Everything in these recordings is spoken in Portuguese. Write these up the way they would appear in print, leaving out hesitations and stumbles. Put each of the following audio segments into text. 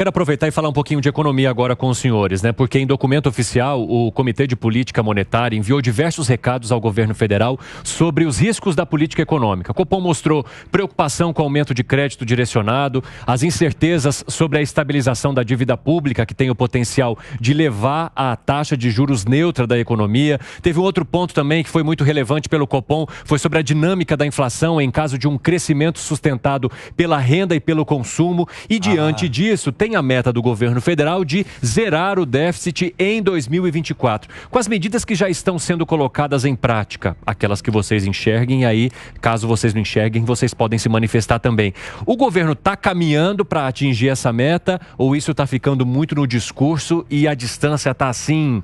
Quero aproveitar e falar um pouquinho de economia agora com os senhores, né? Porque em documento oficial, o Comitê de Política Monetária enviou diversos recados ao governo federal sobre os riscos da política econômica. O Copom mostrou preocupação com o aumento de crédito direcionado, as incertezas sobre a estabilização da dívida pública, que tem o potencial de levar a taxa de juros neutra da economia. Teve um outro ponto também que foi muito relevante pelo Copom, foi sobre a dinâmica da inflação em caso de um crescimento sustentado pela renda e pelo consumo. E diante disso, tem a meta do governo federal de zerar o déficit em 2024. Com as medidas que já estão sendo colocadas em prática, aquelas que vocês enxerguem, aí, caso vocês não enxerguem, vocês podem se manifestar também. O governo está caminhando para atingir essa meta ou isso está ficando muito no discurso e a distância está assim...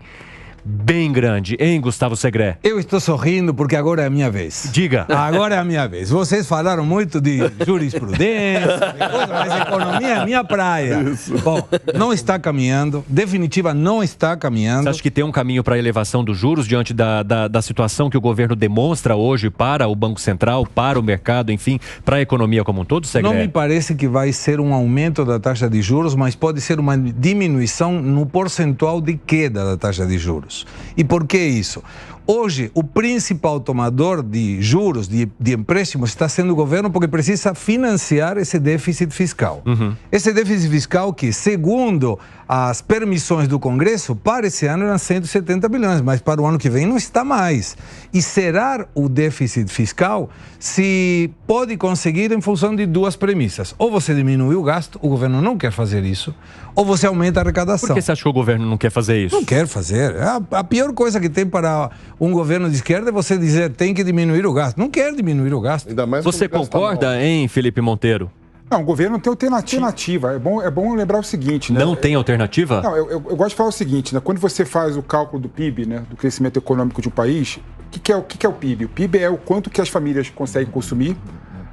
bem grande, hein, Gustavo Segré? Eu estou sorrindo porque agora é a minha vez. Diga. Agora é a minha vez. Vocês falaram muito de jurisprudência, mas economia é a minha praia. Isso. Bom, não está caminhando, definitiva não está caminhando. Você acha que tem um caminho para a elevação dos juros diante da situação que o governo demonstra hoje para o Banco Central, para o mercado, enfim, para a economia como um todo, Segré? Não me parece que vai ser um aumento da taxa de juros, mas pode ser uma diminuição no percentual de queda da taxa de juros. E por que isso? Hoje, o principal tomador de juros, de empréstimos, está sendo o governo porque precisa financiar esse déficit fiscal. Esse déficit fiscal que, segundo as permissões do Congresso, para esse ano eram 170 bilhões, mas para o ano que vem não está mais. E zerar o déficit fiscal se pode conseguir em função de duas premissas. Ou você diminui o gasto, o governo não quer fazer isso, ou você aumenta a arrecadação. Por que você acha que o governo não quer fazer isso? Não quer fazer. A pior coisa que tem para um governo de esquerda é você dizer tem que diminuir o gasto. Não quer diminuir o gasto. Ainda mais você concorda, hein, Felipe Monteiro? Não, o governo não tem alternativa. É bom lembrar o seguinte, né? Não tem alternativa? Não, eu gosto de falar o seguinte, né? Quando você faz o cálculo do PIB, né, do crescimento econômico de um país, o que é o PIB? O PIB é o quanto que as famílias conseguem consumir,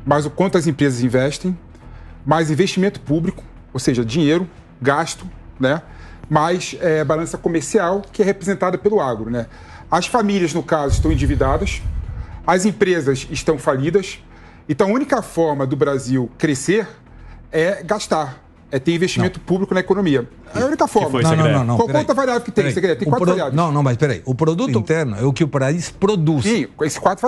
mais o quanto as empresas investem, mais investimento público, ou seja, dinheiro, gasto, né? Mais balança comercial, que é representada pelo agro, né? As famílias, no caso, estão endividadas, as empresas estão falidas. Então, a única forma do Brasil crescer é gastar, é ter investimento público na economia. É a única forma. Não. Qual outra variável que tem? Tem quatro variáveis. Não, mas peraí. O produto interno é o que o país produz. Sim, esses quatro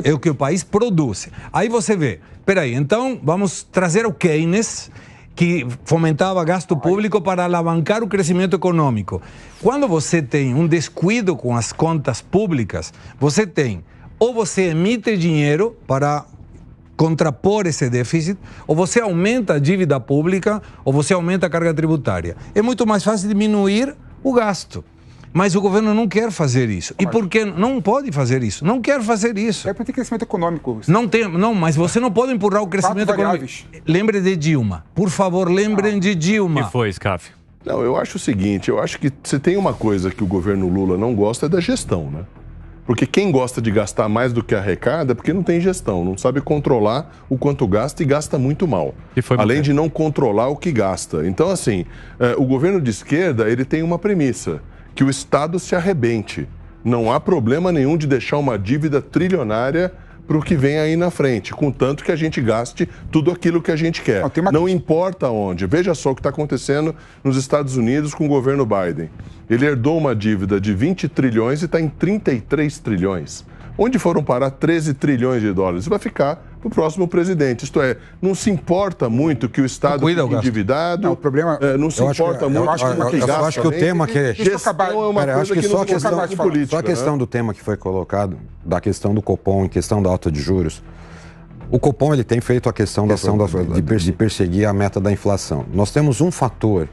é o que o país produz. Aí você vê, peraí, então vamos trazer o Keynes, que fomentava gasto público para alavancar o crescimento econômico. Quando você tem um descuido com as contas públicas, você tem, ou você emite dinheiro para contrapor esse déficit, ou você aumenta a dívida pública, ou você aumenta a carga tributária. É muito mais fácil diminuir o gasto. Mas o governo não quer fazer isso. E por que não pode fazer isso? Não quer fazer isso. É para ter crescimento econômico. Não, mas você não pode empurrar o crescimento econômico. Lembre de Dilma. Por favor, lembrem de Dilma. O que foi, Scaf? Não, eu acho o seguinte, eu acho que se tem uma coisa que o governo Lula não gosta é da gestão, né? Porque quem gosta de gastar mais do que arrecada é porque não tem gestão, não sabe controlar o quanto gasta e gasta muito mal. Além de não controlar o que gasta. Então, assim, o governo de esquerda, ele tem uma premissa, que o Estado se arrebente. Não há problema nenhum de deixar uma dívida trilionária para o que vem aí na frente, contanto que a gente gaste tudo aquilo que a gente quer. Não importa onde. Veja só o que está acontecendo nos Estados Unidos com o governo Biden. Ele herdou uma dívida de 20 trilhões e está em 33 trilhões. Onde foram parar 13 trilhões de dólares? Vai ficar para o próximo presidente. Isto é, não se importa muito que o Estado fique endividado. Não, o problema... não se importa muito. Eu acho que o tema que... Gestão é uma coisa que não se fala de política. Só a questão do tema que foi colocado, da questão do Copom, em questão da alta de juros. O Copom ele tem feito a questão de perseguir a meta da inflação. Nós temos um fator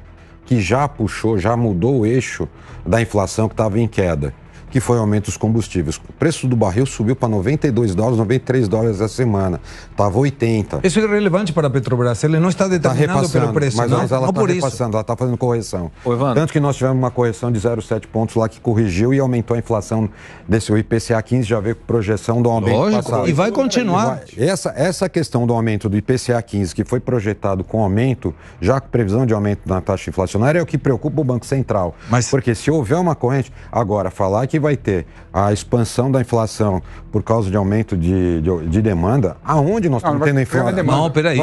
que já puxou, já mudou o eixo da inflação que estava em queda, que foi o aumento dos combustíveis. O preço do barril subiu para 92 dólares, 93 dólares essa semana. Estava 80. Isso é relevante para a Petrobras. Ele não está determinado pelo preço. Mas não, ela está repassando, ela está fazendo correção. Tanto que nós tivemos uma correção de 0,7 pontos lá que corrigiu e aumentou a inflação desse IPCA 15, já veio com projeção do aumento passado. E vai continuar. Essa questão do aumento do IPCA 15, que foi projetado com aumento, já com previsão de aumento na taxa inflacionária, é o que preocupa o Banco Central. Porque se houver uma corrente, agora falar que vai ter a expansão da inflação por causa de aumento de demanda, aonde nós estamos tendo a inflação? Não, peraí.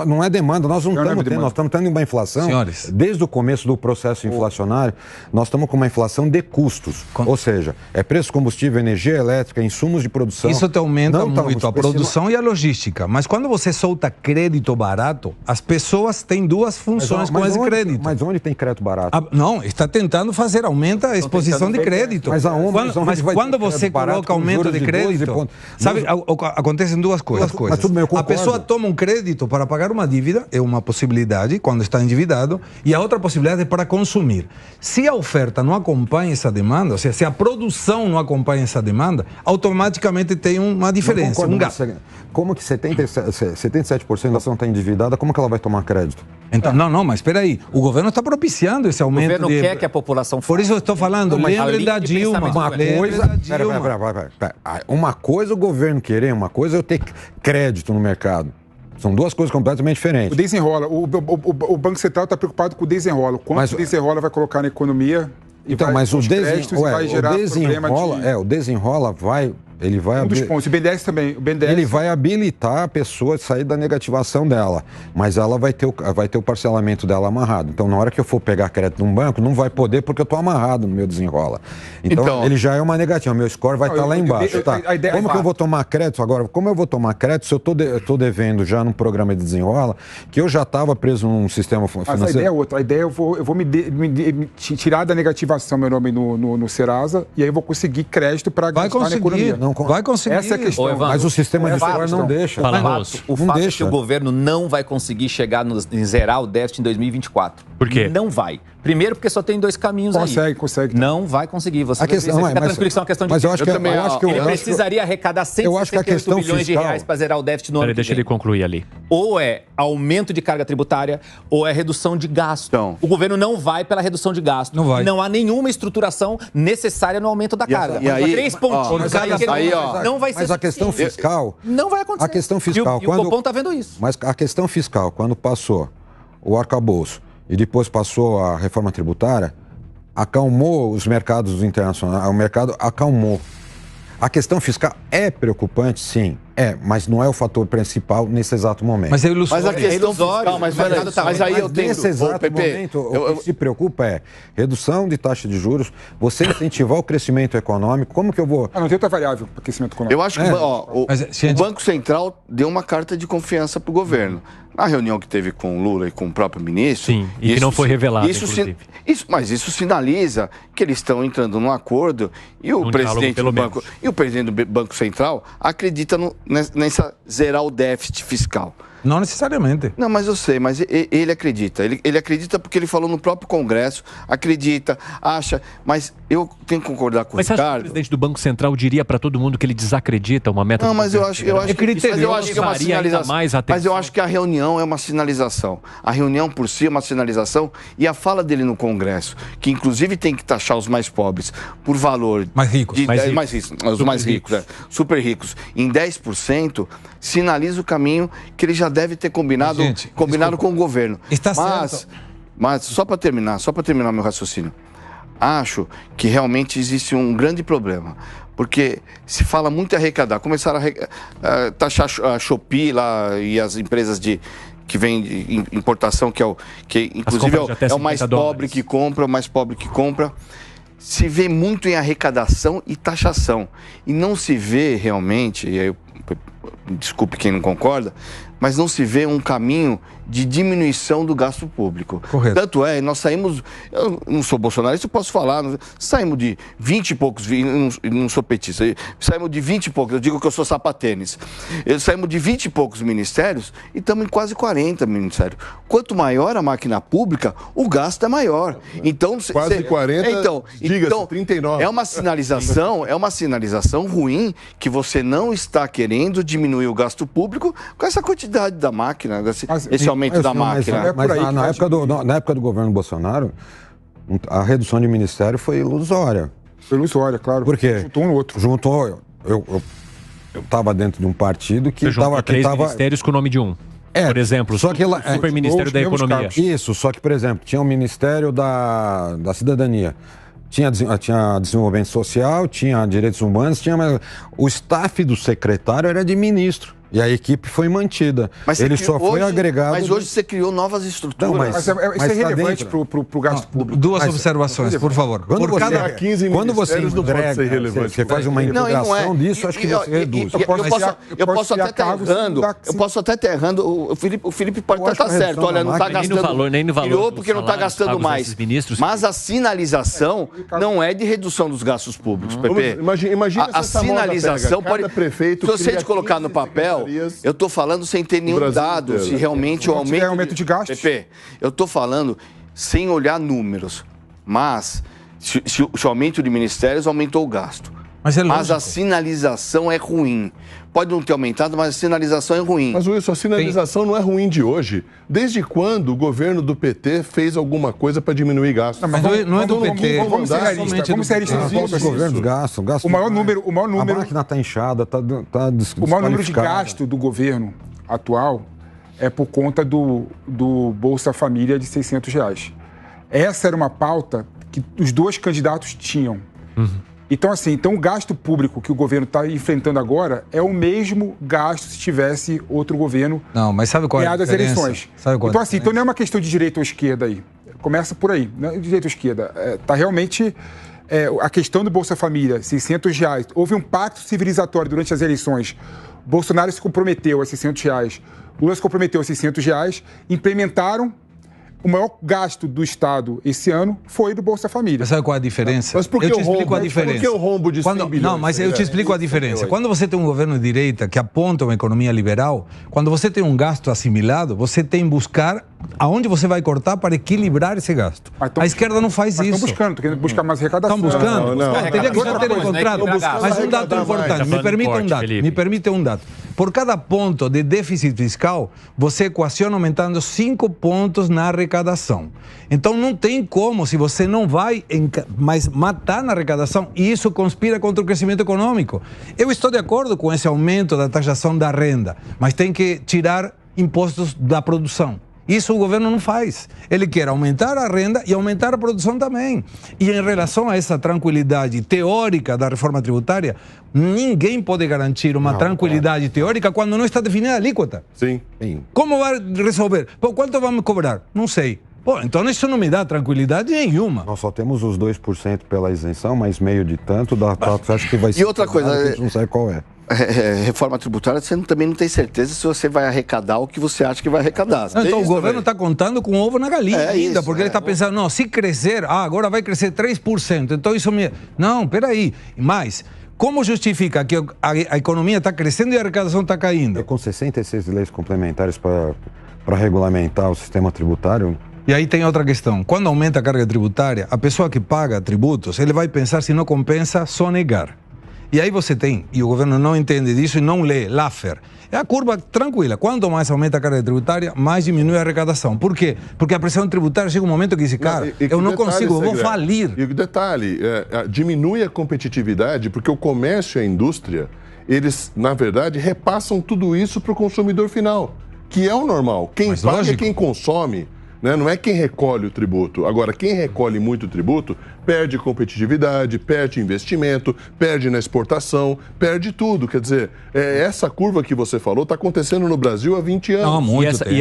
Não é demanda, nós não estamos tendo, nós estamos tendo uma inflação. Senhores, desde o começo do processo inflacionário, nós estamos com uma inflação de custos. Ou seja, é preço de combustível, energia elétrica, insumos de produção. Isso te aumenta muito a produção e a logística. Mas quando você solta crédito barato, as pessoas têm duas funções com esse crédito. Mas onde tem crédito barato? Não, está tentando fazer, aumenta a exposição de crédito. Mas quando você coloca aumento de crédito, sabe, acontecem duas coisas. Mas tudo bem, eu a pessoa toma um crédito para pagar uma dívida, é uma possibilidade, quando está endividado, e a outra possibilidade é para consumir. Se a oferta não acompanha essa demanda, ou seja, se a produção não acompanha essa demanda, automaticamente tem uma diferença, um gap. Como que 77% da nação está endividada, como que ela vai tomar crédito? Então, não, mas espera aí. O governo está propiciando esse aumento. O governo quer que a população faça. Por isso eu estou falando, lembrem da Dilma. Uma coisa o governo querer, uma coisa é eu ter crédito no mercado. São duas coisas completamente diferentes. O desenrola. O Banco Central está preocupado com o desenrola. Quanto o desenrola vai colocar na economia? Então, mas o desenrola vai... Ele vai dos pontos. O BNDES também. Ele vai habilitar a pessoa a sair da negativação dela, mas ela vai ter o parcelamento dela amarrado. Então, na hora que eu for pegar crédito num banco, não vai poder porque eu estou amarrado no meu desenrola. Então, ele já é uma negativa. Meu score vai estar lá embaixo. Como que eu vou tomar crédito agora? Como eu vou tomar crédito se eu estou devendo já num programa de desenrola que eu já estava preso num sistema financeiro? Mas a ideia é outra. A ideia é eu vou me tirar da negativação meu nome no Serasa e aí eu vou conseguir crédito para gastar na economia. Vai conseguir. Essa é a questão. Evandro, mas o sistema de score não deixa. O fato é que o governo não vai conseguir chegar em zerar o déficit em 2024. Por quê? Não vai. Primeiro porque só tem dois caminhos aí. Consegue. Não vai conseguir. Você a questão é uma questão de... Mas eu acho que ele precisaria arrecadar 168 bilhões de reais para zerar o déficit no ano que vem. Deixa ele concluir ali. Ou é aumento de carga tributária, ou é redução de gasto. Então, o governo não vai pela redução de gasto. Não vai. Não há nenhuma estruturação necessária no aumento da carga. E aí, 3 pontinhos não vai ser. Mas a questão fiscal... Não vai acontecer. A questão fiscal... E o Copom está vendo isso. Mas a questão fiscal, quando passou o arcabouço e depois passou a reforma tributária, acalmou os mercados internacionais, o mercado acalmou. A questão fiscal é preocupante, sim, mas não é o fator principal nesse exato momento. Mas é ilusório. Mas a questão fiscal, mas aí eu tenho... Nesse exato momento, o que se preocupa é redução de taxa de juros, você incentivar o crescimento econômico, como que eu vou... não tem outra variável para crescimento econômico. Eu acho que o Banco Central deu uma carta de confiança para o governo. Na reunião que teve com o Lula e com o próprio ministro... Sim, e que não foi revelado, inclusive. Mas isso sinaliza que eles estão entrando num acordo e o presidente do Banco... E o presidente do Banco Central acredita nessa zerar o déficit fiscal. Não necessariamente. Não, mas eu sei, mas ele acredita. Ele acredita porque ele falou no próprio Congresso, acredita, acha, mas eu tenho que concordar com o Ricardo. Mas você acha que o presidente do Banco Central diria para todo mundo que ele desacredita uma meta? Não, mas eu acho que é uma sinalização. Mas eu acho que a reunião é uma sinalização. A reunião por si é uma sinalização e a fala dele no Congresso, que inclusive tem que taxar os mais pobres por valor... Mais ricos. Os mais ricos, super ricos, em 10%, sinaliza o caminho que ele já deve ter combinado com o governo. Está certo. Mas só para terminar meu raciocínio, acho que realmente existe um grande problema, porque se fala muito em arrecadar, começaram a taxar a Shopee lá e as empresas que vêm de importação, que inclusive é o mais pobre que compra, se vê muito em arrecadação e taxação, e não se vê realmente, e aí desculpe quem não concorda, mas não se vê um caminho de diminuição do gasto público. Correto. Tanto é, nós saímos, eu não sou bolsonarista, eu posso falar, saímos de 20 e poucos, não sou petista, saímos de 20 e poucos, eu digo que eu sou sapatênis, saímos de 20 e poucos ministérios e estamos em quase 40 ministérios. Quanto maior a máquina pública, o gasto é maior. Então, quase 40, então 39. É uma sinalização ruim que você não está querendo diminuir o gasto público com essa quantidade da máquina, esse aumento da máquina. Mas na época do governo Bolsonaro, a redução de ministério foi ilusória. Foi ilusória, claro. Por quê? Juntou um no outro. Eu estava dentro de um partido que estava... três ministérios com o nome de um. Por exemplo, só que o Super-Ministério da Economia. Isso, só que, por exemplo, tinha o Ministério da Cidadania, Tinha desenvolvimento social, tinha direitos humanos, o staff do secretário era de ministro. E a equipe foi mantida. Mas ele só foi agregado... Mas hoje você criou novas estruturas. Não, mas isso é relevante para o gasto público. Duas observações, por favor. Quando você agrega, você faz uma integração disso, acho que você reduz. Eu posso até estar errando. O Felipe pode estar certo. Olha, não está gastando... Nem no valor porque não está gastando mais. Mas a sinalização não é de redução dos gastos públicos, Pepe. Imagina a sinalização pode... Se você colocar no papel... Eu estou falando sem ter nenhum dado, se realmente o aumento de gastos. Pepe, eu estou falando sem olhar números, mas se o aumento de ministérios aumentou o gasto. Mas a sinalização é ruim. Pode não ter aumentado, mas a sinalização é ruim. Mas, Wilson, a sinalização não é ruim de hoje. Desde quando o governo do PT fez alguma coisa para diminuir gastos? Não, mas não é do PT. Vamos ser realistas. Os governos gastam. O maior número... A máquina está inchada, está o maior número de gasto do governo atual é por conta do Bolsa Família de R$600. Essa era uma pauta que os dois candidatos tinham. Então, o gasto público que o governo está enfrentando agora é o mesmo gasto se tivesse outro governo ganhado as eleições. Então não é uma questão de direita ou esquerda aí. Começa por aí, não é de direita ou esquerda. Está realmente a questão do Bolsa Família, R$600. Houve um pacto civilizatório durante as eleições. Bolsonaro se comprometeu a R$600. Lula se comprometeu a R$600. Implementaram. O maior gasto do Estado esse ano foi do Bolsa Família. Mas sabe qual é a diferença? Mas por que o rombo de 100 bilhões? Não, mas eu te explico a diferença. Quando você tem um governo de direita que aponta uma economia liberal, quando você tem um gasto assimilado, você tem que buscar aonde você vai cortar para equilibrar esse gasto. A esquerda não faz isso. Estão buscando, querendo buscar mais arrecadação. Estão buscando? Teria que já ter encontrado. Mas um dado importante, me permite um dado. Por cada ponto de déficit fiscal, você equaciona aumentando 5 pontos na arrecadação. Então não tem como, se você não vai mais matar na arrecadação, e isso conspira contra o crescimento econômico. Eu estou de acordo com esse aumento da taxação da renda, mas tem que tirar impostos da produção. Isso o governo não faz. Ele quer aumentar a renda e aumentar a produção também. E em relação a essa tranquilidade teórica da reforma tributária, ninguém pode garantir uma tranquilidade teórica quando não está definida a alíquota. Sim. Como vai resolver? Quanto vamos cobrar? Não sei. Então isso não me dá tranquilidade nenhuma. Nós só temos os 2% pela isenção, mas meio de tanto, acho que vai ser... E outra coisa... A gente não sabe qual é. Reforma tributária, você também não tem certeza se você vai arrecadar o que você acha que vai arrecadar. Então o governo está contando com ovo na galinha ainda, porque ele está pensando, não, se crescer, agora vai crescer 3%, então isso me... Não, peraí, mas... Como justifica que a economia está crescendo e a arrecadação está caindo? Com 66 leis complementares para regulamentar o sistema tributário... E aí tem outra questão. Quando aumenta a carga tributária, a pessoa que paga tributos, ele vai pensar, se não compensa, sonegar. E aí você tem, e o governo não entende disso e não lê, Laffer. É a curva tranquila. Quanto mais aumenta a carga tributária, mais diminui a arrecadação. Por quê? Porque a pressão tributária chega um momento que diz, cara, eu não consigo, eu vou falir. E o detalhe, diminui a competitividade porque o comércio e a indústria, eles, na verdade, repassam tudo isso para o consumidor final, que é o normal. Quem paga é quem consome. Não é quem recolhe o tributo. Agora, quem recolhe muito tributo perde competitividade, perde investimento, perde na exportação, perde tudo. Quer dizer, essa curva que você falou está acontecendo no Brasil há 20 anos. Não, muito tempo.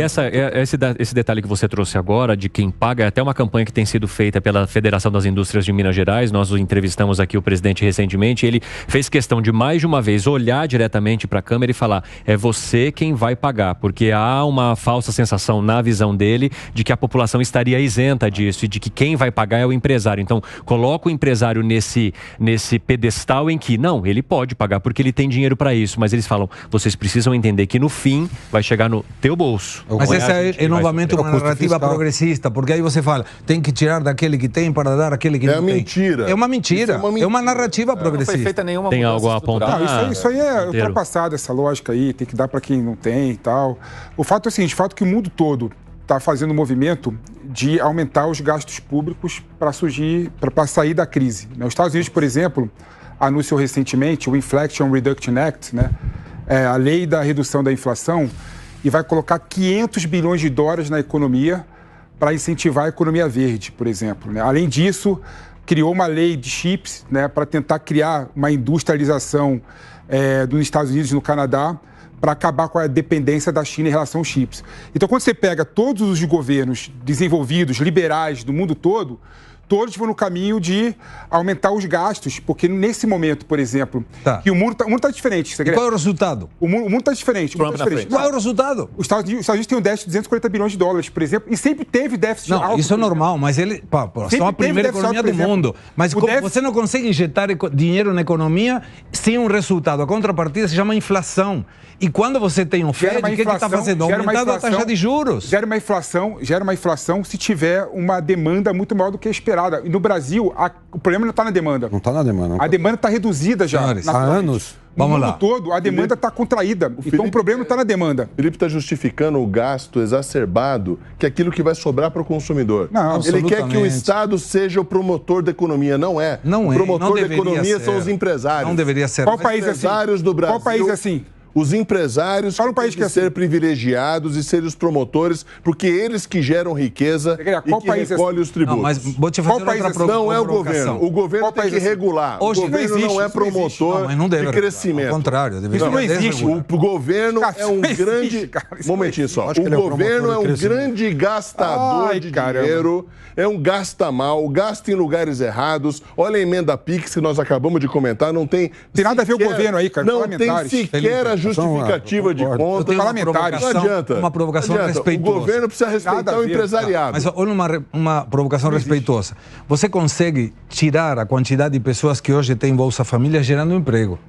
Esse detalhe que você trouxe agora, de quem paga, é até uma campanha que tem sido feita pela Federação das Indústrias de Minas Gerais. Nós entrevistamos aqui o presidente recentemente. Ele fez questão de mais de uma vez olhar diretamente para a câmera e falar, é você quem vai pagar, porque há uma falsa sensação na visão dele de que a população estaria isenta disso e de que quem vai pagar é o empresário. Então, coloca o empresário nesse pedestal em que, não, ele pode pagar porque ele tem dinheiro para isso, mas eles falam, vocês precisam entender que no fim vai chegar no teu bolso. Mas essa é novamente uma narrativa progressista, porque aí você fala, tem que tirar daquele que tem para dar àquele que não tem. Mentira. É uma mentira. É uma narrativa progressista. Não foi feita nenhuma tem algo a apontar? Não, isso aí é ultrapassado, essa lógica aí, tem que dar para quem não tem e tal. O fato é o seguinte, o fato é que o mundo todo está fazendo um movimento de aumentar os gastos públicos para sair da crise. Os Estados Unidos, por exemplo, anunciou recentemente o Inflation Reduction Act, a lei da redução da inflação, e vai colocar 500 bilhões de dólares na economia para incentivar a economia verde, por exemplo. Além disso, criou uma lei de chips, né, para tentar criar uma industrialização dos Estados Unidos e no Canadá, para acabar com a dependência da China em relação aos chips. Então, quando você pega todos os governos desenvolvidos, liberais do mundo todo, todos vão no caminho de aumentar os gastos, porque nesse momento, por exemplo, que o mundo está diferente. E qual é o resultado? O mundo está diferente. Trump na frente. Qual é o resultado? Os Estados Unidos têm um déficit de 240 bilhões de dólares, por exemplo, e sempre teve déficit alto. Não, isso é normal, mas ele... são a primeira economia do mundo. Mas você não consegue injetar dinheiro na economia sem um resultado. A contrapartida se chama inflação. E quando você tem um Fed, o que está fazendo? Aumentando a taxa de juros. Gera uma inflação se tiver uma demanda muito maior do que a esperada. E no Brasil, o problema não está na demanda. Não está na demanda. A demanda está reduzida já. Senhores, há anos. No mundo todo, a demanda está contraída. Então o problema não está na demanda. O Felipe está justificando o gasto exacerbado, que é aquilo que vai sobrar para o consumidor. Não, ele quer que o Estado seja o promotor da economia. Não é. Não é. O promotor da economia são os empresários. Não deveria ser. Qual país assim? Empresários do Brasil. Qual país assim? Os empresários têm que ser privilegiados e ser os promotores, porque eles que geram riqueza e que recolhem os tributos. Não, mas vou te fazer outra provocação. Não é o governo. O governo tem que regular. O governo não é promotor de crescimento. Ao contrário. Isso não existe. O governo é um grande... Momentinho só. O governo é um grande gastador de dinheiro, é um gasta mal, gasta em lugares errados. Olha a emenda PIX que nós acabamos de comentar, não tem... Tem nada a ver com o governo aí, cara. Não tem sequer a justificativa de conta. Não adianta. Uma provocação respeitosa. O governo precisa respeitar o empresariado. Mas olha uma provocação respeitosa. Você consegue tirar a quantidade de pessoas que hoje têm Bolsa Família gerando emprego.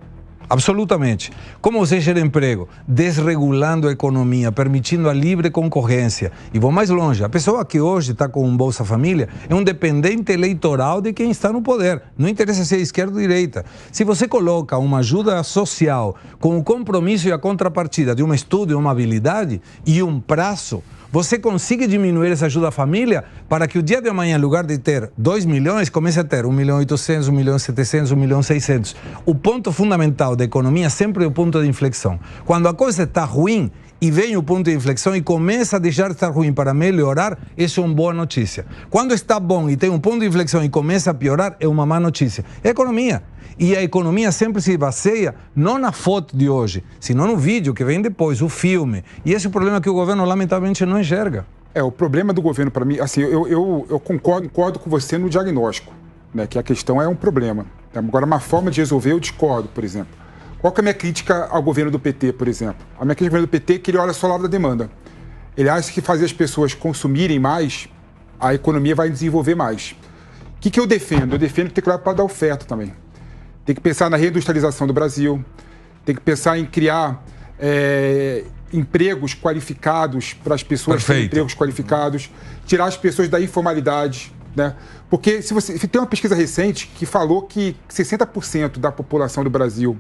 Absolutamente. Como você gera emprego? Desregulando a economia, permitindo a livre concorrência. E vou mais longe. A pessoa que hoje está com um Bolsa Família é um dependente eleitoral de quem está no poder. Não interessa se é esquerda ou direita. Se você coloca uma ajuda social com o compromisso e a contrapartida de um estudo e uma habilidade e um prazo, você consegue diminuir essa ajuda à família para que o dia de amanhã, em lugar de ter 2 milhões, comece a ter 1.800.000, 1.700.000, 1.600.000. O ponto fundamental da economia sempre é o ponto de inflexão. Quando a coisa está ruim e vem o ponto de inflexão e começa a deixar de estar ruim para melhorar, isso é uma boa notícia. Quando está bom e tem um ponto de inflexão e começa a piorar, é uma má notícia. É a economia. E a economia sempre se baseia não na foto de hoje, senão no vídeo que vem depois, o filme. E esse é o problema que o governo, lamentavelmente, não enxerga. O problema do governo, para mim, assim, eu concordo com você no diagnóstico, né, que a questão é um problema. Agora, uma forma de resolver, eu discordo, por exemplo. Qual que é a minha crítica ao governo do PT, por exemplo? A minha crítica ao governo do PT é que ele olha só o lado da demanda. Ele acha que fazer as pessoas consumirem mais, a economia vai desenvolver mais. O que eu defendo? Eu defendo que tem que olhar para dar oferta também. Tem que pensar na reindustrialização do Brasil, tem que pensar em criar empregos qualificados para as pessoas terem empregos qualificados, tirar as pessoas da informalidade, né? Porque se tem uma pesquisa recente que falou que 60% da população do Brasil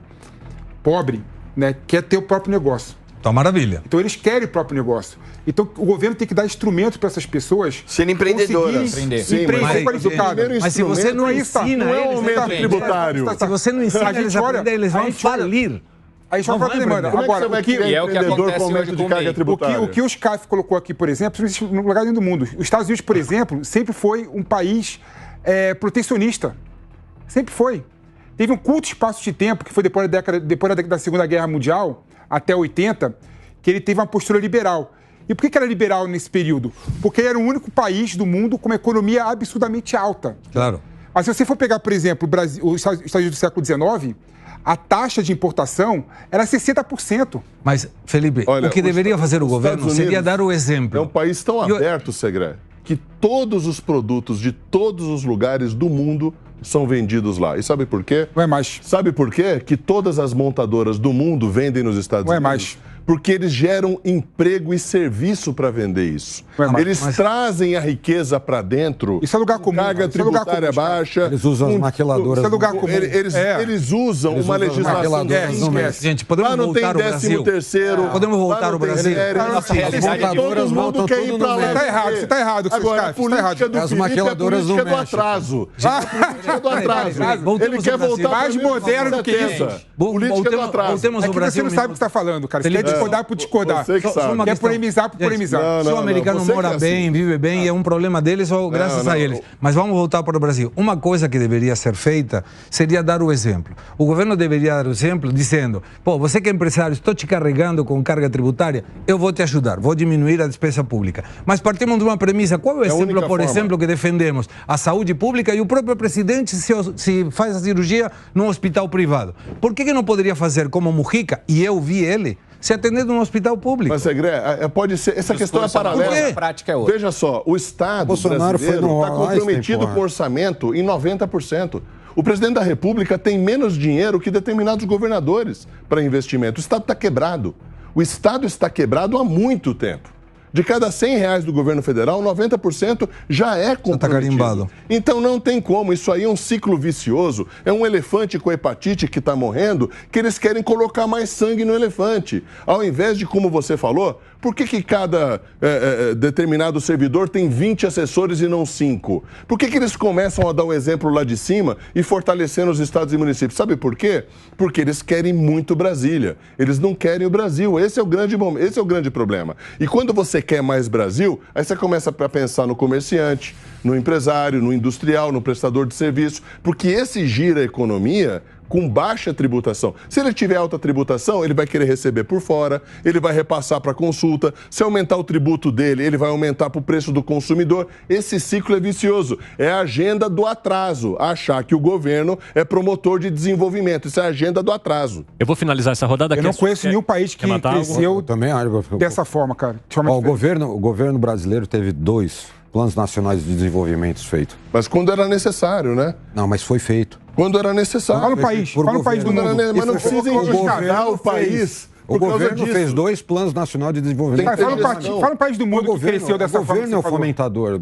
pobre, né, quer ter o próprio negócio. Então, maravilha. Então, eles querem o próprio negócio. Então, o governo tem que dar instrumentos para essas pessoas serem empreendedoras. Empreender qualificadas. Mas se você não ensina, não é um aumento tributário. Se você não ensina eles a aprender, eles vão falir. Aí só fala demanda. Agora, o que é empreendedor com aumento de carga tributária? O que o SCAF colocou aqui, por exemplo, não existe em lugar nenhum do mundo. Os Estados Unidos, por exemplo, sempre foi um país protecionista. Sempre foi. Teve um curto espaço de tempo, que foi depois da Segunda Guerra Mundial, até 80, que ele teve uma postura liberal. E por que era liberal nesse período? Porque ele era o único país do mundo com uma economia absurdamente alta. Claro. Mas se você for pegar, por exemplo, os Estados Unidos do século XIX, a taxa de importação era 60%. Mas, Felipe, olha, o que deveria fazer o governo seria dar o exemplo. É um país tão aberto, Segré, que todos os produtos de todos os lugares do mundo são vendidos lá. E sabe por quê? Não é mais. Sabe por quê? Que todas as montadoras do mundo vendem nos Estados Unidos. Não é mais. Porque eles geram emprego e serviço para vender isso. Eles trazem a riqueza para dentro. Isso é lugar comum. Carga tributária baixa. Eles usam as maquiladoras. Isso é lugar comum. Eles usam uma legislação. Gente, podemos voltar ao Brasil. Podemos voltar ao Brasil. As montadoras voltam tudo no México. Você está errado. Agora, a política do Felipe é a política do atraso. Ele quer voltar mais moderno do que isso. Política do atraso. Voltemos no Brasil. Você não sabe o que você está falando, cara. discordar por discordar. Você que sabe. Quer polemizar por polemizar. Se o americano mora bem, vive bem, é um problema deles ou graças a eles. Mas vamos voltar para o Brasil. Uma coisa que deveria ser feita seria dar o exemplo. O governo deveria dar o exemplo dizendo, pô, você que é empresário, estou te carregando com carga tributária, eu vou te ajudar, vou diminuir a despesa pública. Mas partimos de uma premissa. Qual é o exemplo, por exemplo, que defendemos? A saúde pública e o próprio presidente se faz a cirurgia num hospital privado. Por que não poderia fazer como Mujica, e eu vi ele, se atender num hospital público? Mas, Segré, pode ser... Essa questão é paralela. A prática é outra. Veja só, o Estado brasileiro está comprometido com o orçamento em 90%. O presidente da República tem menos dinheiro que determinados governadores para investimento. O Estado está quebrado. O Estado está quebrado há muito tempo. De cada R$100 do governo federal, 90% já é comprometido. Tá carimbado. Então não tem como, isso aí é um ciclo vicioso, é um elefante com hepatite que está morrendo, que eles querem colocar mais sangue no elefante. Ao invés de, como você falou, por que cada determinado servidor tem 20 assessores e não 5? Por que eles começam a dar o exemplo lá de cima e fortalecendo os estados e municípios? Sabe por quê? Porque eles querem muito Brasília. Eles não querem o Brasil. Esse é o grande problema. E quando você quer mais Brasil, aí você começa a pensar no comerciante, no empresário, no industrial, no prestador de serviço, porque esse gira a economia com baixa tributação. Se ele tiver alta tributação, ele vai querer receber por fora, ele vai repassar para a consulta. Se aumentar o tributo dele, ele vai aumentar para o preço do consumidor. Esse ciclo é vicioso. É a agenda do atraso, achar que o governo é promotor de desenvolvimento. Isso é a agenda do atraso. Eu vou finalizar essa rodada aqui. Eu não conheço nenhum país que cresceu dessa forma, cara. O governo brasileiro teve 2 planos nacionais de desenvolvimento feitos. Mas quando era necessário, né? Não, mas foi feito. Quando era necessário. Fala o país do mundo. Mas não precisa endividar o país. O governo fez 2 planos nacionais de desenvolvimento. Fala um país do mundo que cresceu dessa forma. O governo é o fomentador.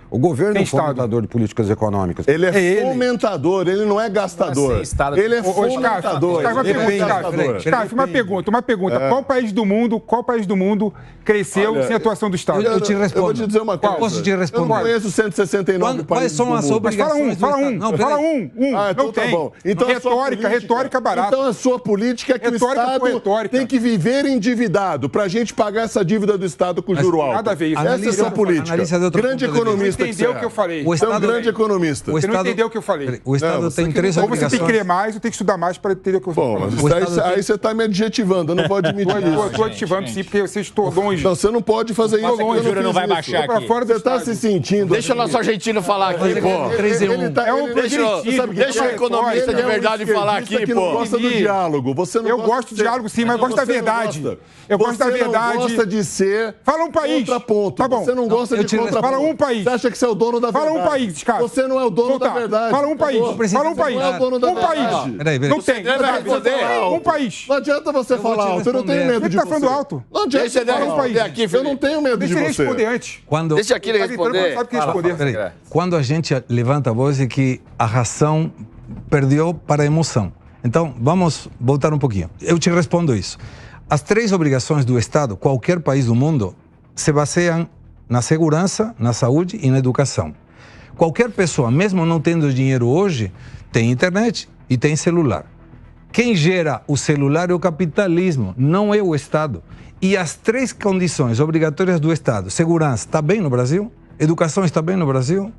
O governo é o fomentador de políticas econômicas. Ele é fomentador, ele não é gastador. Ele é fomentador. Uma pergunta. Qual país do mundo cresceu sem atuação do Estado? Eu te respondo. Eu vou te dizer uma coisa. Posso te responder? Eu não conheço 169 países. Quais são as obrigações? Fala um. Então tá bom. Retórica barata. Então a sua política é que o Estado tem que viver endividado para a gente pagar essa dívida do Estado com juro alto. Nada a ver isso. Essa é a sua política. Grande economista que você é. Você não entendeu o que eu falei. Você é um grande economista. Você não entendeu o que eu falei. O Estado tem 3 Ou obrigações. você tem que ler mais ou tem que estudar mais para entender o que eu falei. Bom, mas aí você está me adjetivando, eu não pode admitir isso. Eu estou adjetivando sim, porque você estou longe. Não, você não pode fazer isso. O juro não vai baixar aqui. Você está se sentindo... Deixa o nosso argentino falar aqui, pô. Deixa o economista de verdade falar aqui, pô. Você não gosta do diálogo. Eu gosto do diálogo sim, mas gosto da verdade. Eu gosto da verdade. Você não gosta de ser Fala um país. contraponto. Tá bom. Você não gosta de contraponto. Fala um país. Você acha que você é o dono da verdade. Fala um país, cara. Você não é o dono da verdade. Fala um país. Fala um país. Não é o dono da verdade. Peraí. Não tem. Um país. Não adianta você falar alto. Eu não tenho medo de você. Você tá falando alto. Não adianta você falar um país. Eu não tenho medo de você. Deixa ele responder antes. Deixa aqui ele responder. Sabe que responder. Peraí. Quando a gente levanta a voz é que a razão perdeu para a emoção. Então, vamos voltar um pouquinho. Eu te respondo isso. As 3 obrigações do Estado, qualquer país do mundo, se baseiam na segurança, na saúde e na educação. Qualquer pessoa, mesmo não tendo dinheiro hoje, tem internet e tem celular. Quem gera o celular é o capitalismo, não é o Estado. E as 3 condições obrigatórias do Estado, segurança, está bem no Brasil? Educação está bem no Brasil?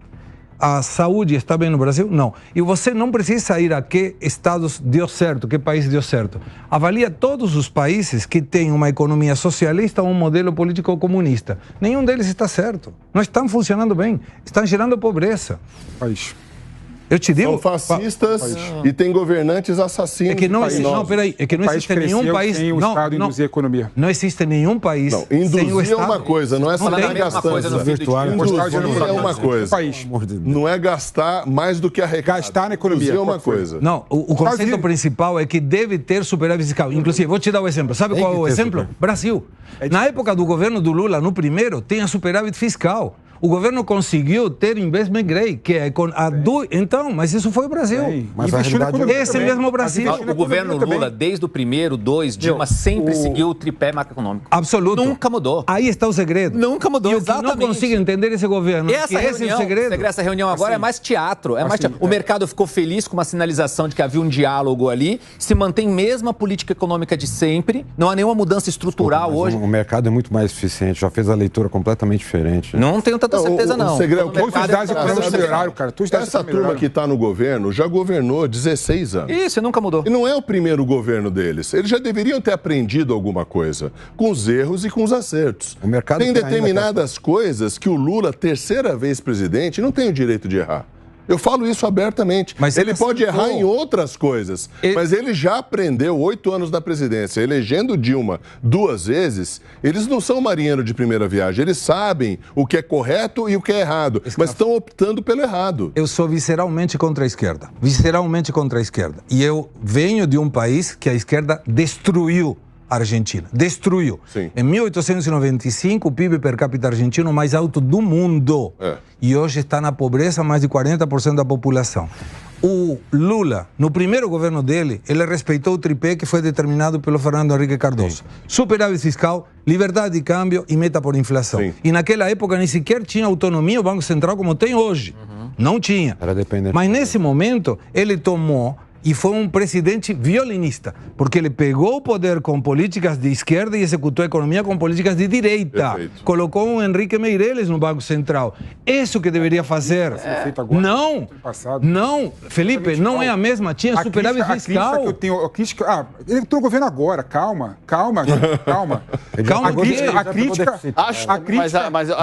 A saúde está bem no Brasil? Não. E você não precisa ir a que estados deu certo, que país deu certo. Avalia todos os países que têm uma economia socialista ou um modelo político comunista. Nenhum deles está certo. Não estão funcionando bem. Estão gerando pobreza. País. Eu te digo... São fascistas e tem governantes assassinos. É que não existe, não, peraí, é que não existe nenhum país... Sem o Estado induzir a economia. Não existe nenhum país sem o induzir Estado. é uma coisa, não é só dar gastança. Induzir é uma coisa. Não é gastar mais do que arrecadar. Gastar na economia. Induzir é uma coisa. Não, o conceito principal é que deve ter superávit fiscal. Inclusive, vou te dar o exemplo. Sabe qual é o exemplo? Brasil. Na época do governo do Lula, no primeiro, tinha superávit fiscal. O governo conseguiu ter investment grade, que é então, mas isso foi o Brasil. Mas a realidade esse mesmo Brasil. O governo Lula, desde o primeiro, 2, Dilma, sempre seguiu o tripé macroeconômico. Absoluto. Nunca mudou. Aí está o segredo. Nunca mudou, exatamente. Eu não consigo entender esse governo. Esse é o segredo. Essa reunião agora é mais teatro. O mercado ficou feliz com uma sinalização de que havia um diálogo ali, se mantém mesmo a política econômica de sempre, não há nenhuma mudança estrutural hoje. O mercado é muito mais eficiente, já fez a leitura completamente diferente. Não tenho tanta certeza, não. Todos os dados econômicos melhoraram, cara. Essa turma que está no governo já governou 16 anos. Isso, nunca mudou. E não é o primeiro governo deles. Eles já deveriam ter aprendido alguma coisa, com os erros e com os acertos. O mercado tem determinadas coisas que o Lula, terceira vez presidente, não tem o direito de errar. Eu falo isso abertamente. Mas ele pode errar em outras coisas, mas ele já aprendeu 8 anos na presidência, elegendo Dilma 2 vezes. Eles não são marinheiro de primeira viagem, eles sabem o que é correto e o que é errado, mas estão optando pelo errado. Eu sou visceralmente contra a esquerda, visceralmente contra a esquerda. E eu venho de um país que a esquerda destruiu a Argentina, destruiu. Sim. Em 1895, o PIB per capita argentino mais alto do mundo. E hoje está na pobreza mais de 40% da população. O Lula, no primeiro governo dele, ele respeitou o tripé que foi determinado pelo Fernando Henrique Cardoso. Sim. Superávit fiscal, liberdade de câmbio e meta por inflação. Sim. E naquela época nem sequer tinha autonomia o Banco Central como tem hoje. Não tinha. Era dependente. Mas nesse momento, ele tomou... E foi um presidente violinista, porque ele pegou o poder com políticas de esquerda e executou a economia com políticas de direita. Perfeito. Colocou um Henrique Meirelles no Banco Central. Isso que deveria fazer. Não, não, Felipe, não é a mesma. Tinha superávit fiscal. A crítica que eu tenho... ele entrou no governo agora, calma. Calma, a crítica...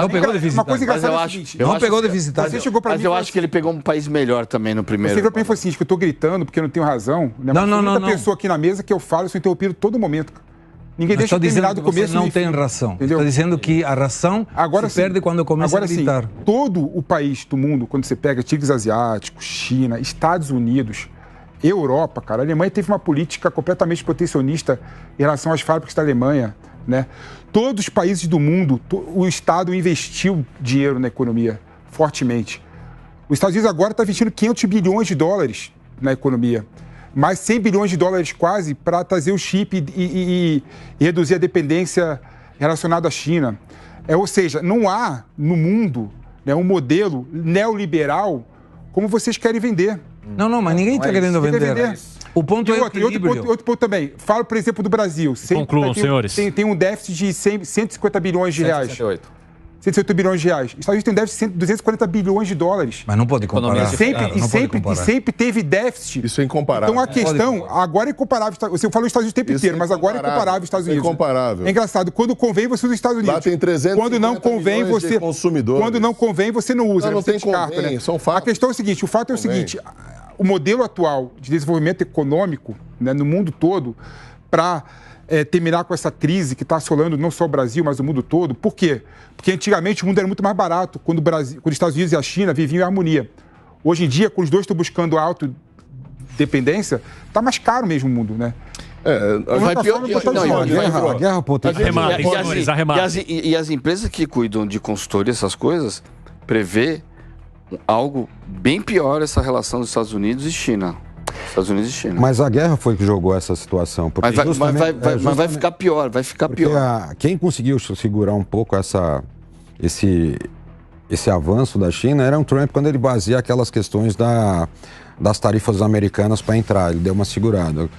Não pegou deficitário. Uma coisa engraçada é o seguinte... Não pegou deficitário. Mas eu acho que ele pegou um país melhor também no primeiro. Você virou pra mim e falou assim, que eu tô gritando porque eu não tenho razão. Né? Não. pessoa aqui na mesa que eu falo, eu sou interrompido todo momento. Ninguém deixa eu terminar do começo. Você não tem razão. Está dizendo que a razão se perde quando começa a gritar. Sim, todo o país do mundo, quando você pega tigres asiáticos, China, Estados Unidos, Europa, cara, a Alemanha teve uma política completamente protecionista em relação às fábricas da Alemanha, né? Todos os países do mundo, o Estado investiu dinheiro na economia, fortemente. Os Estados Unidos agora está investindo 500 bilhões de dólares na economia. Mais 100 bilhões de dólares quase para trazer o chip e reduzir a dependência relacionada à China. Ou seja, não há no mundo, né, um modelo neoliberal como vocês querem vender. Não, mas ninguém está querendo vender. O ponto é o equilíbrio. Outro ponto também. Falo, por exemplo, do Brasil. Concluam, senhores. Tem um déficit de 150 bilhões de reais. 168 bilhões de reais. Os Estados Unidos tem um déficit de 240 bilhões de dólares. Mas não pode comparar. Sempre teve déficit. Isso é incomparável. Então a questão, agora é incomparável. Você falou os Estados Unidos o tempo inteiro, mas agora é incomparável os Estados Unidos. É incomparável. É engraçado. Quando convém, você usa os Estados Unidos. Lá tem 300 quando não convém, você consumidores. Quando não convém, você não usa. Não você tem descarta, convém, né? são fatos. A questão é o seguinte, o seguinte, o modelo atual de desenvolvimento econômico, né, no mundo todo, para terminar com essa crise que está assolando não só o Brasil, mas o mundo todo. Por quê? Porque antigamente o mundo era muito mais barato, quando os Estados Unidos e a China viviam em harmonia. Hoje em dia, quando os dois estão buscando a autodependência, está mais caro mesmo o mundo, né? A guerra potencial. E as empresas que cuidam de consultoria, essas coisas, prevê algo bem pior essa relação dos Estados Unidos e China. Mas a guerra foi que jogou essa situação. Mas vai ficar pior, Quem conseguiu segurar um pouco esse avanço da China era o Trump, quando ele baseia aquelas questões das tarifas americanas para entrar, ele deu uma segurada.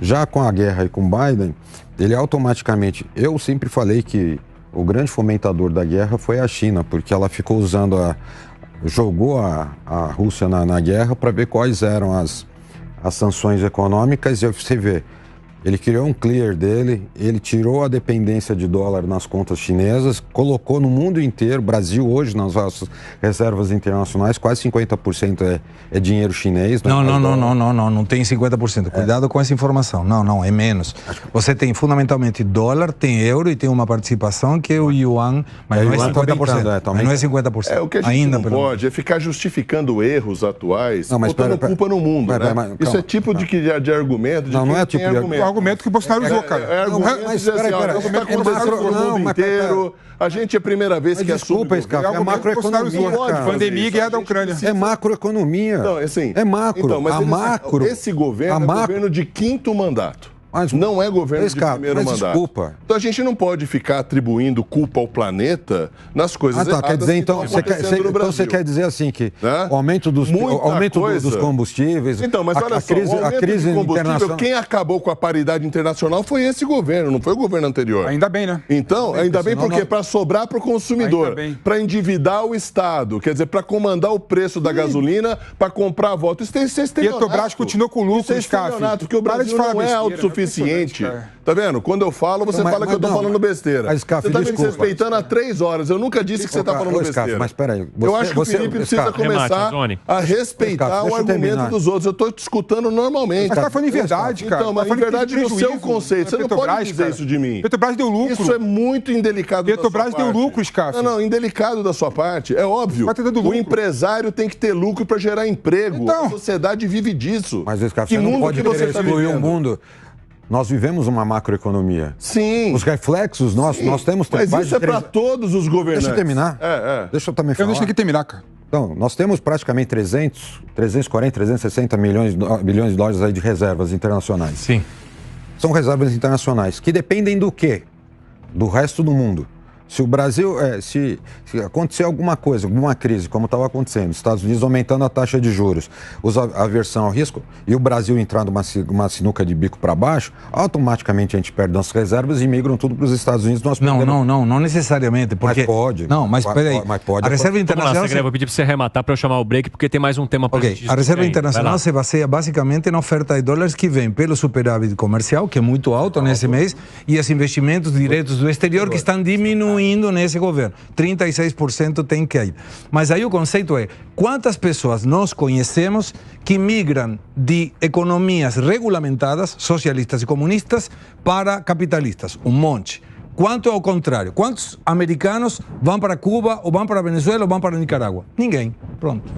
Já com a guerra e com Biden, ele automaticamente... Eu sempre falei que o grande fomentador da guerra foi a China, porque ela ficou usando jogou a Rússia na guerra para ver quais eram as sanções econômicas, e você vê, ele criou um clear dele, ele tirou a dependência de dólar nas contas chinesas, colocou no mundo inteiro, Brasil hoje, nas nossas reservas internacionais, quase 50% é dinheiro chinês. Não tem 50%. Cuidado com essa informação. Não, é menos. Você tem fundamentalmente dólar, tem euro e tem uma participação que é o yuan, mas não é 50%. Mas não é 50%. O que a gente não pode é ficar justificando erros atuais, botando culpa no mundo, né? Isso é tipo de argumento. Não é tipo de argumento. argumento que o Bolsonaro usou, cara. É argumento mas de dizer assim, olha, peraí, isso está acontecendo no mundo inteiro, a gente é a primeira vez que desculpa, assume... Scarpa, é macroeconomia, cara. Pandemia e guerra da Ucrânia. É macroeconomia. Então, assim, é macro. Então, mas a macro. Esse governo é governo de 5º mandato. Mas não é governo de Scarpa, primeiro mandato. Desculpa. Então a gente não pode ficar atribuindo culpa ao planeta nas coisas erradas quer dizer, que então, estão acontecendo no Brasil. Você quer dizer assim que né? o aumento dos combustíveis, então, mas olha só, a crise internacional... Quem acabou com a paridade internacional foi esse governo, não foi o governo anterior. Ainda bem, né? Então, ainda bem porque para sobrar para o consumidor, para endividar o Estado, quer dizer, para comandar o preço da gasolina, para comprar voto. Isso tem estelionato. Petrobras continua com lucro, estelionato, porque o Brasil não é autossuficiente. Tá vendo? Quando eu falo, você fala que eu tô falando besteira. Você tá me desrespeitando há 3 horas. Eu nunca disse que você tá falando besteira. Mas peraí. Eu acho que o Felipe precisa começar a respeitar o argumento dos outros. Eu tô te escutando normalmente. Mas tá falando em verdade, cara. Então, mas em verdade no seu conceito. Você não pode dizer isso de mim. Petrobras deu lucro. Isso é muito indelicado da sua parte. Petrobras deu lucro, Scarpa. Não, indelicado da sua parte. É óbvio. O empresário tem que ter lucro para gerar emprego. A sociedade vive disso. Mas, Scarpa, você não pode querer excluir o mundo. Nós vivemos uma macroeconomia. Sim. Os reflexos, nós temos... Mas isso é para todos os governantes. Deixa eu terminar. Deixa eu também falar. Eu deixo aqui terminar, cara. Então, nós temos praticamente 340, 360 bilhões de dólares aí de reservas internacionais. Sim. São reservas internacionais que dependem do quê? Do resto do mundo. Se o Brasil, se acontecer alguma coisa, alguma crise, como estava acontecendo, os Estados Unidos aumentando a taxa de juros, a aversão ao risco, e o Brasil entrar numa sinuca de bico para baixo, automaticamente a gente perde nossas reservas e migram tudo para os Estados Unidos. Não necessariamente. Porque... Mas pode. Não, mas peraí. Pode. A Reserva Internacional... Vamos lá, Segre, vou pedir para você arrematar para eu chamar o break, porque tem mais um tema para gente. A Reserva Internacional se baseia basicamente na oferta de dólares que vem pelo superávit comercial, que é muito alto nesse mês, e os investimentos diretos do exterior que estão diminuindo nesse governo. 36% tem caído. Mas aí o conceito é, quantas pessoas nós conhecemos que migram de economias regulamentadas, socialistas e comunistas, para capitalistas? Um monte. Quanto ao contrário? Quantos americanos vão para Cuba, ou vão para Venezuela, ou vão para Nicarágua? Ninguém. Pronto.